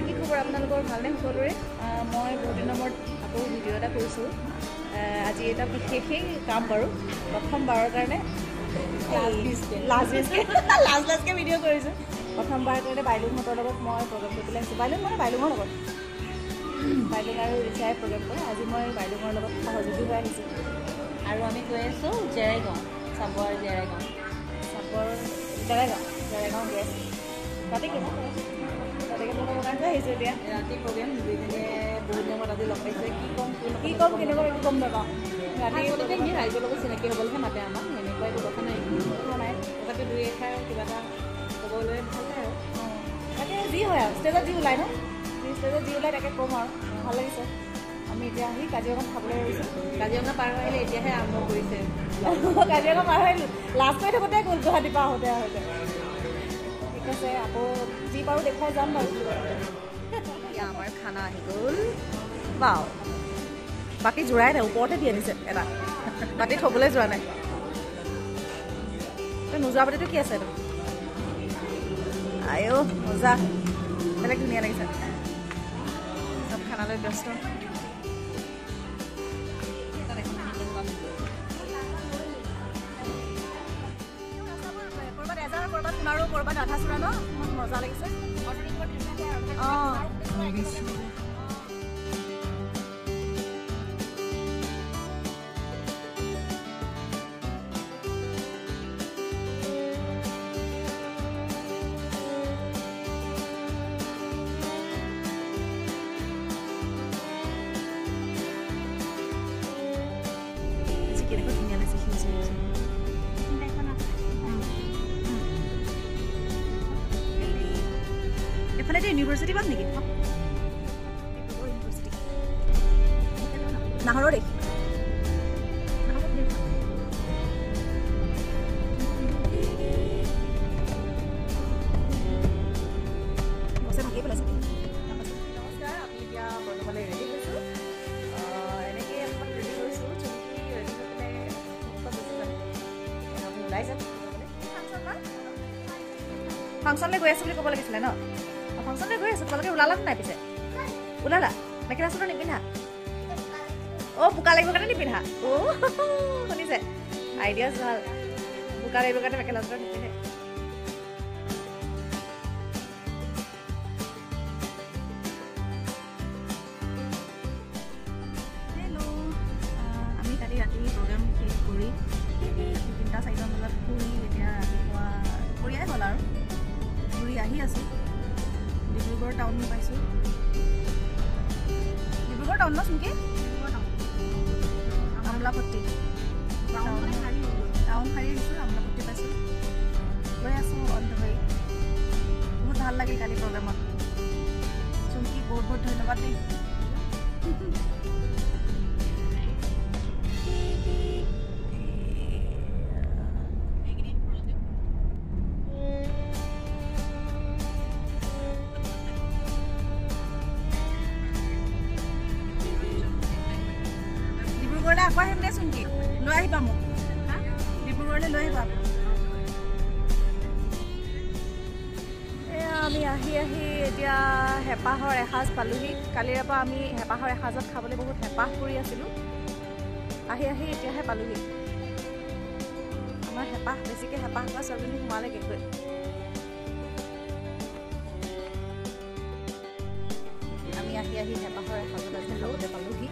কি খবৰ আপোনালোকৰ ভালনে সকলোৰে মই বহুত দিনৰ মূৰত আকৌ ভিডিঅ' এটা কৰিছোঁ আজি এটা বিশেষেই কাম বাৰু প্ৰথমবাৰৰ কাৰণে লাজকে ভিডিঅ' কৰিছোঁ প্ৰথমবাৰৰ কাৰণে বাইলুংহঁতৰ লগত মই প্ৰগ্ৰেম কৰিবলৈ আহিছোঁ বাইলুঙৰ লগত বাইলুং আৰু ৰিচাই প্ৰগ্ৰেম কৰে আজি মই বাইলুঙৰ লগত সহযোগী হৈ আহিছোঁ আৰু আমি গৈ আছোঁ জেৰাইগাঁও চাবৰ জেৰাইগাঁও গেছ তাতে কি তাতেকে তোমালোকৰ কাৰণে আহিছোঁ এতিয়া ৰাতি প্ৰগ্ৰেম দুইজনে বহুত দিনৰ আজি লগ পাইছে কি ক'ম কেনেকুৱা একো গম নাপাওঁ ৰাতি আচলতে এনেই ৰাইজৰ লগত চিনাকি হ'বলৈহে মাতে আমাক এনেকুৱা একো কথা নাই তথাপি দুই এষাৰ কিবা এটা ক'বলৈ ভাল পায় আৰু তাকে যি হয় আৰু ষ্টেজত যি ওলায় ন ষ্টেজত যি ওলায় তাকে ক'ম আৰু ভাল লাগিছে আমি এতিয়া আহি কাজিৰঙাত খাবলৈ আহিছোঁ কাজিৰঙা পাৰ হৈ আহিলে এতিয়াহে আৰম্ভ কৰিছে কাজিৰঙা পাৰ হৈ আহিলোঁ লাষ্ট কৰি থাকোঁতে গ'ল গুৱাহাটীৰ পৰা আহোঁতে ঠিক আছে আকৌ যি পাৰোঁ দেখুৱাই যাম বাৰু এতিয়া আমাৰ খানা আহি গ'ল বাও বাকী জোৰাই নাই ওপৰতে দি আনিছে এটা বাকী থ'বলৈ যোৱা নাই নোযোৱা পাতিটো কি আছে আইঅ মজা বেলেগ ধুনীয়া লাগিছে চব খানালৈ ব্যস্ত ক'ৰবাত সোণাৰো ক'ৰবাত আধা চোৰা ন মজা লাগিছে অঁ কেনেকৈ ধুনীয়া লাগিছে এফালে ইউনিভাৰ্চিটি পাম নেকি ইউনিভাৰ্চিটি নাহৰৰ দেশ বছে ভাগি পেলাইছে নমস্কাৰ আমি এতিয়া বৰ্তমানলৈ ৰেডি হৈছোঁ এনেকৈ অকণমান ৰেডি কৰিছোঁ চুমকি ৰেডি হৈ পেলাই আমি ওলাই যাম ফাংচনলৈ গৈ আছোঁ বুলি ক'ব লাগিছিলে ন ফাংচনলৈ গৈ আছোঁ তোমালোকে ওলালা নাই পিছে ওলালা মেখেলা চাদৰ নিপিন্ধা অঁ বোকা লাগিব কাৰণে নিপিন্ধা অঁ শুনিছে আইডিয়া ভাল বোকা লাগিব কাৰণে মেখেলা চাদৰ নিপিন্ধে আমি কালি ৰাতি প্ৰগ্ৰেম শেষ কৰি 3-4 বজাত ফুৰি এতিয়া ৰাতিপুৱা দুপৰীয়াই হ'ল আৰু ঘূৰি আহি আছোঁ ডিব্ৰুগড় টাউন পাইছোঁ ডিব্ৰুগড় টাউন ন চুমকি আমলাপট্টি টাউন শাৰী আহিছোঁ আমলাপট্টি পাইছোঁ গৈ আছোঁ অন দ্য ৱে বহুত ভাল লাগিল কালি প্ৰগ্ৰেমত চুমকি বহুত বহুত ধন্যবাদ দেই ডিব্ৰুগড়লৈ আকৌ আহিম দেচোন কি লৈ আহিবা মোক ডিব্ৰুগড়লৈ লৈ আহিবা এয়া আমি আহি এতিয়া হেঁপাহৰ এসাঁজ পালোহি কালিৰে পৰা আমি হেঁপাহৰ এসাঁজত খাবলৈ বহুত হেঁপাহ কৰি আছিলোঁ আহি এতিয়াহে পালোহি আমাৰ হেঁপাহ বেছিকৈ হেঁপাহ কৰা ছোৱালীজনী সোমালেগৈ গৈ আমি আহি হেঁপাহৰ এসাঁজত আজি খাবলৈ পালোহি